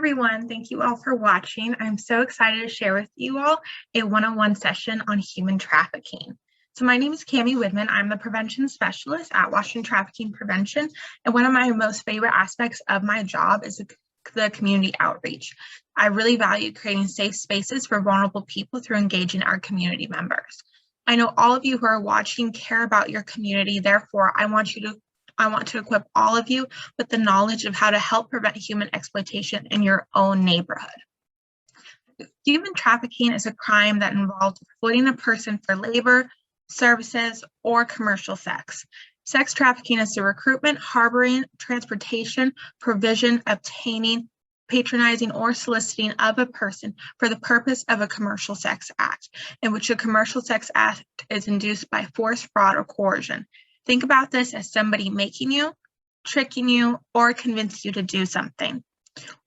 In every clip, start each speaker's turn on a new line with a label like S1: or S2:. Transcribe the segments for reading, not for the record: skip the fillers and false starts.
S1: everyone. Thank you all for watching. I'm so excited to share with you all a one-on-one session on human trafficking. So my name is Cami Widman. I'm the prevention specialist at Washington Trafficking Prevention. And one of my most favorite aspects of my job is the community outreach. I really value creating safe spaces for vulnerable people through engaging our community members. I know all of you who are watching care about your community. Therefore, I want to equip all of you with the knowledge of how to help prevent human exploitation in your own neighborhood. Human trafficking is a crime that involves exploiting a person for labor, services, or commercial sex. Sex trafficking is the recruitment, harboring, transportation, provision, obtaining, patronizing, or soliciting of a person for the purpose of a commercial sex act, in which a commercial sex act is induced by force, fraud, or coercion. Think about this as somebody making you, tricking you, or convince you to do something,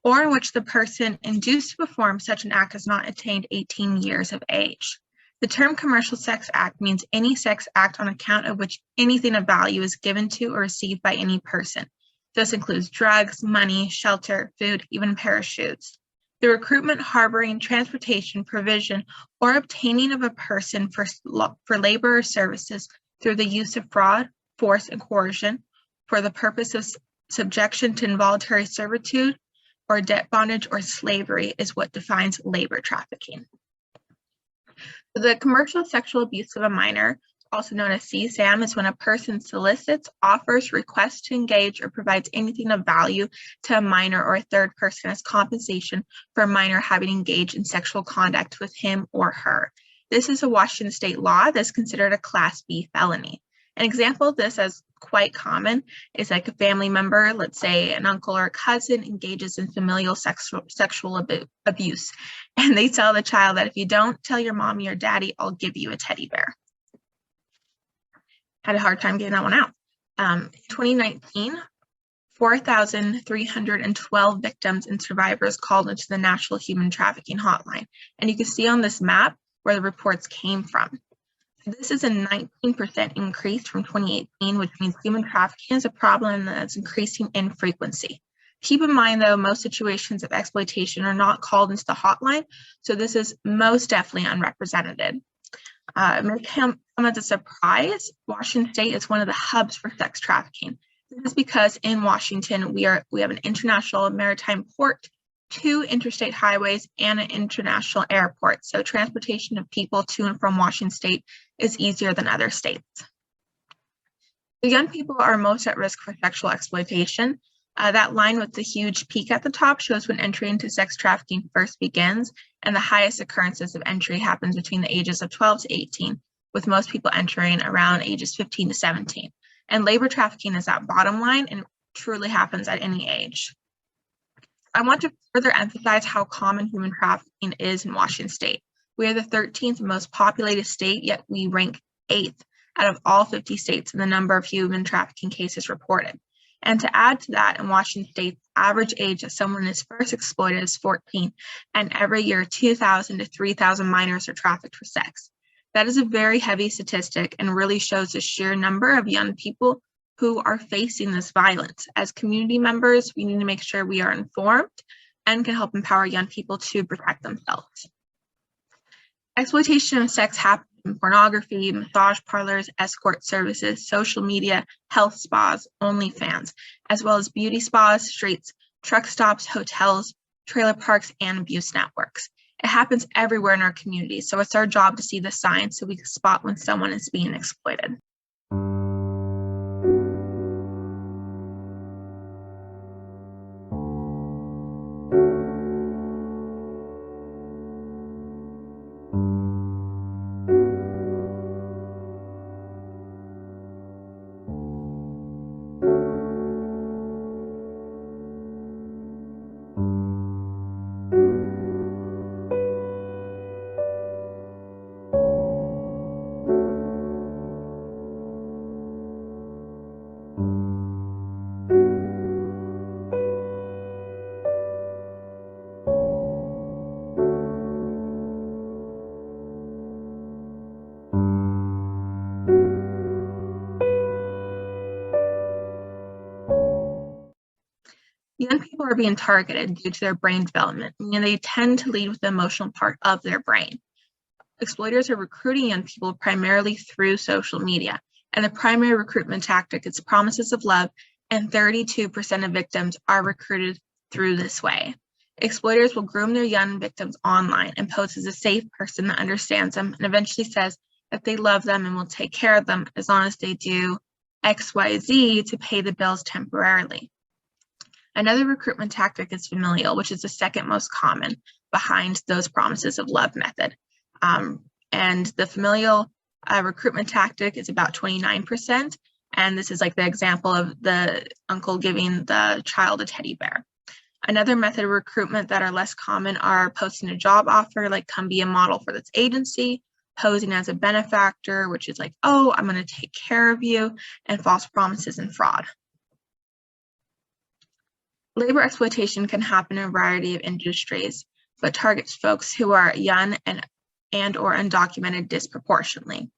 S1: or in which the person induced to perform such an act has not attained 18 years of age. The term commercial sex act means any sex act on account of which anything of value is given to or received by any person. This includes drugs, money, shelter, food, even parachutes. The recruitment, harboring, transportation, provision, or obtaining of a person for labor or services through the use of fraud, force, and coercion for the purpose of subjection to involuntary servitude or debt bondage or slavery is what defines labor trafficking. The commercial sexual abuse of a minor, also known as CSAM, is when a person solicits, offers, requests to engage, or provides anything of value to a minor or a third person as compensation for a minor having engaged in sexual conduct with him or her. This is a Washington state law that's considered a Class B felony. An example of this as quite common is like a family member, let's say an uncle or a cousin, engages in familial sexual abuse, and they tell the child that if you don't tell your mommy or daddy, I'll give you a teddy bear. Had a hard time getting that one out. 2019, 4,312 victims and survivors called into the National Human Trafficking Hotline. And you can see on this map where the reports came from. This is a 19% increase from 2018, which means human trafficking is a problem that's increasing in frequency. Keep in mind, though, most situations of exploitation are not called into the hotline, so this is most definitely unrepresented. It may come as a surprise, Washington State is one of the hubs for sex trafficking. This is because in Washington, we have an international maritime port, 2 interstate highways, and an international airport. So transportation of people to and from Washington State is easier than other states. The young people are most at risk for sexual exploitation. That line with the huge peak at the top shows when entry into sex trafficking first begins, and the highest occurrences of entry happens between the ages of 12 to 18, with most people entering around ages 15 to 17. And labor trafficking is that bottom line and truly happens at any age. I want to further emphasize how common human trafficking is in Washington State. We are the 13th most populated state, yet we rank 8th out of all 50 states in the number of human trafficking cases reported. And to add to that, in Washington State, the average age that someone is first exploited is 14, and every year 2,000 to 3,000 minors are trafficked for sex. That is a very heavy statistic and really shows the sheer number of young people who are facing this violence. As community members, we need to make sure we are informed and can help empower young people to protect themselves. Exploitation of sex happens in pornography, massage parlors, escort services, social media, health spas, OnlyFans, as well as beauty spas, streets, truck stops, hotels, trailer parks, and abuse networks. It happens everywhere in our community, so it's our job to see the signs so we can spot when someone is being exploited. Young people are being targeted due to their brain development, meaning they tend to lead with the emotional part of their brain. Exploiters are recruiting young people primarily through social media, and the primary recruitment tactic is promises of love, and 32% of victims are recruited through this way. Exploiters will groom their young victims online and pose as a safe person that understands them and eventually says that they love them and will take care of them as long as they do XYZ to pay the bills temporarily. Another recruitment tactic is familial, which is the second most common behind those promises of love method. And the familial recruitment tactic is about 29%. And this is like the example of the uncle giving the child a teddy bear. Another method of recruitment that are less common are posting a job offer, like come be a model for this agency, posing as a benefactor, which is like, oh, I'm going to take care of you, and false promises and fraud. Labor exploitation can happen in a variety of industries, but targets folks who are young and or undocumented disproportionately.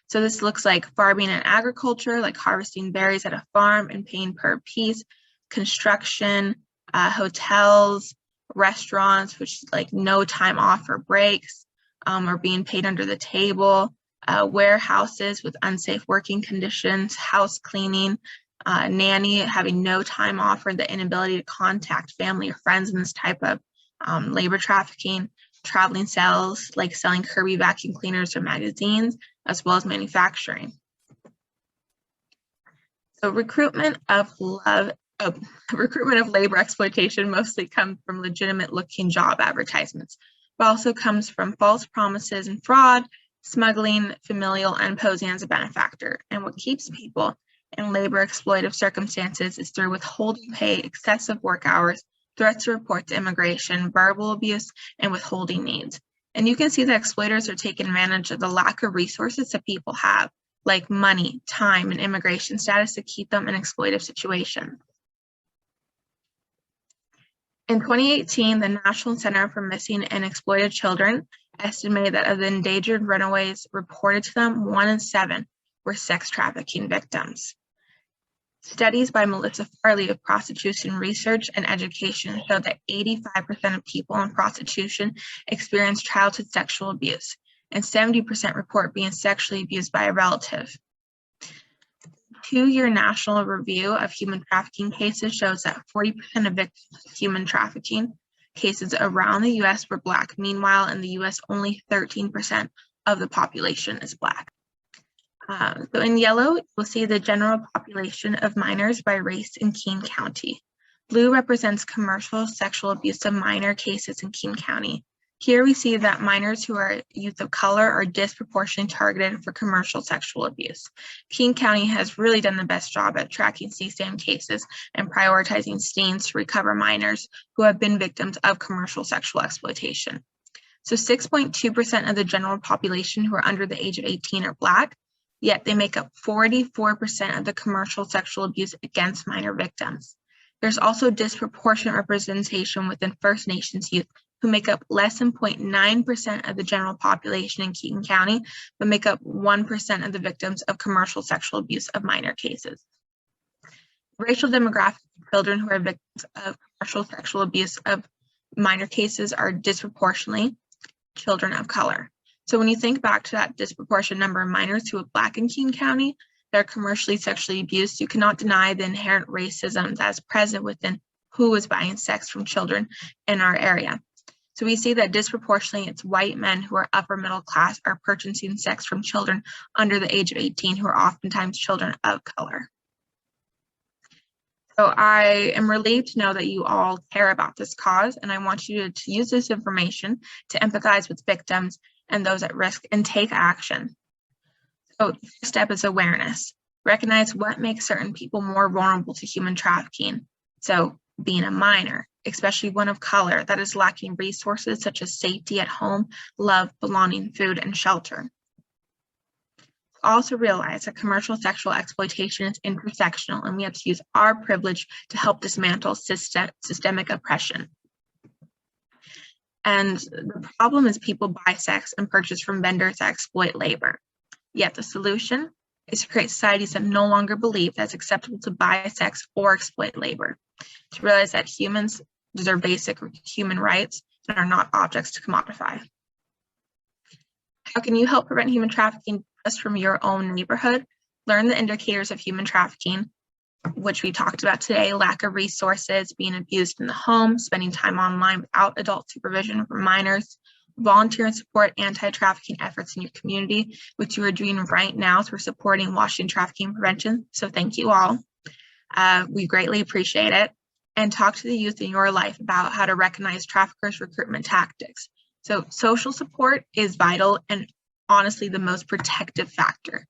S1: So this looks like farming and agriculture, like harvesting berries at a farm and paying per piece, construction, hotels, restaurants, which is like no time off or breaks, or being paid under the table, warehouses with unsafe working conditions, house cleaning, nanny having no time off or the inability to contact family or friends in this type of labor trafficking, traveling sales like selling Kirby vacuum cleaners or magazines, as well as manufacturing. So recruitment of labor exploitation mostly comes from legitimate looking job advertisements, but also comes from false promises and fraud, smuggling, familial, and posing as a benefactor. And what keeps people in labor exploitive circumstances is through withholding pay, excessive work hours, threats to report to immigration, verbal abuse, and withholding needs. And you can see that exploiters are taking advantage of the lack of resources that people have, like money, time, and immigration status to keep them in exploitive situations. In 2018, the National Center for Missing and Exploited Children estimated that of the endangered runaways reported to them, 1 in 7 were sex trafficking victims. Studies by Melissa Farley of Prostitution Research and Education show that 85% of people in prostitution experience childhood sexual abuse, and 70% report being sexually abused by a relative. Two-year national review of human trafficking cases shows that 40% of victims of human trafficking cases around the U.S. were Black. Meanwhile, in the U.S., only 13% of the population is Black. So in yellow, you'll see the general population of minors by race in Keene County. Blue represents commercial sexual abuse of minor cases in Keene County. Here we see that minors who are youth of color are disproportionately targeted for commercial sexual abuse. Keene County has really done the best job at tracking CSAM cases and prioritizing stings to recover minors who have been victims of commercial sexual exploitation. So 6.2% of the general population who are under the age of 18 are Black, yet they make up 44% of the commercial sexual abuse against minor victims. There's also disproportionate representation within First Nations youth, who make up less than 0.9% of the general population in Keene County, but make up 1% of the victims of commercial sexual abuse of minor cases. Racial demographics of children who are victims of commercial sexual abuse of minor cases are disproportionately children of color. So when you think back to that disproportionate number of minors who are Black in Keene County that are commercially sexually abused, you cannot deny the inherent racism that's present within who is buying sex from children in our area. So we see that disproportionately it's white men who are upper middle class are purchasing sex from children under the age of 18 who are oftentimes children of color. So I am relieved to know that you all care about this cause, and I want you to use this information to empathize with victims and those at risk and take action. So the first step is awareness. Recognize what makes certain people more vulnerable to human trafficking. So being a minor, especially one of color that is lacking resources such as safety at home, love, belonging, food, and shelter. Also realize that commercial sexual exploitation is intersectional, and we have to use our privilege to help dismantle systemic oppression. And the problem is people buy sex and purchase from vendors that exploit labor. Yet the solution is to create societies that no longer believe that it's acceptable to buy sex or exploit labor, to realize that humans deserve basic human rights and are not objects to commodify. How can you help prevent human trafficking just from your own neighborhood? Learn the indicators of human trafficking, which we talked about today: lack of resources, being abused in the home, spending time online without adult supervision for minors. Volunteer and support anti-trafficking efforts in your community, which you are doing right now through supporting Washington Trafficking Prevention. So thank you all. We greatly appreciate it. And talk to the youth in your life about how to recognize traffickers' recruitment tactics. So social support is vital and honestly the most protective factor.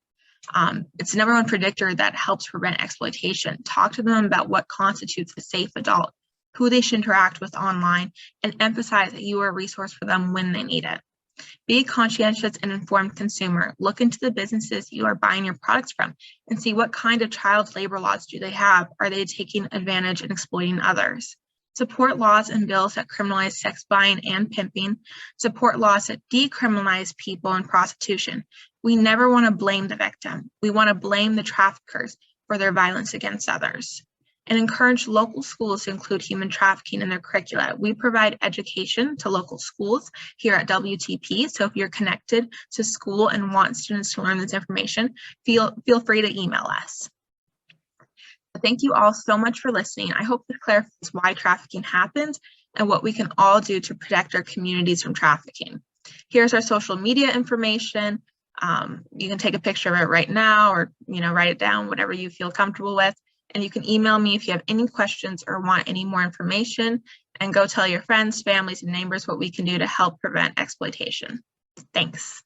S1: It's the #1 predictor that helps prevent exploitation. Talk to them about what constitutes a safe adult, who they should interact with online, and emphasize that you are a resource for them when they need it. Be a conscientious and informed consumer. Look into the businesses you are buying your products from and see what kind of child labor laws do they have. Are they taking advantage and exploiting others? Support laws and bills that criminalize sex buying and pimping. Support laws that decriminalize people in prostitution. We never want to blame the victim. We want to blame the traffickers for their violence against others. And encourage local schools to include human trafficking in their curricula. We provide education to local schools here at WTP. So if you're connected to school and want students to learn this information, feel free to email us. Thank you all so much for listening. I hope this clarifies why trafficking happens and what we can all do to protect our communities from trafficking. Here's our social media information. You can take a picture of it right now, or write it down, whatever you feel comfortable with. And you can email me if you have any questions or want any more information, and go tell your friends, families, and neighbors what we can do to help prevent exploitation. Thanks.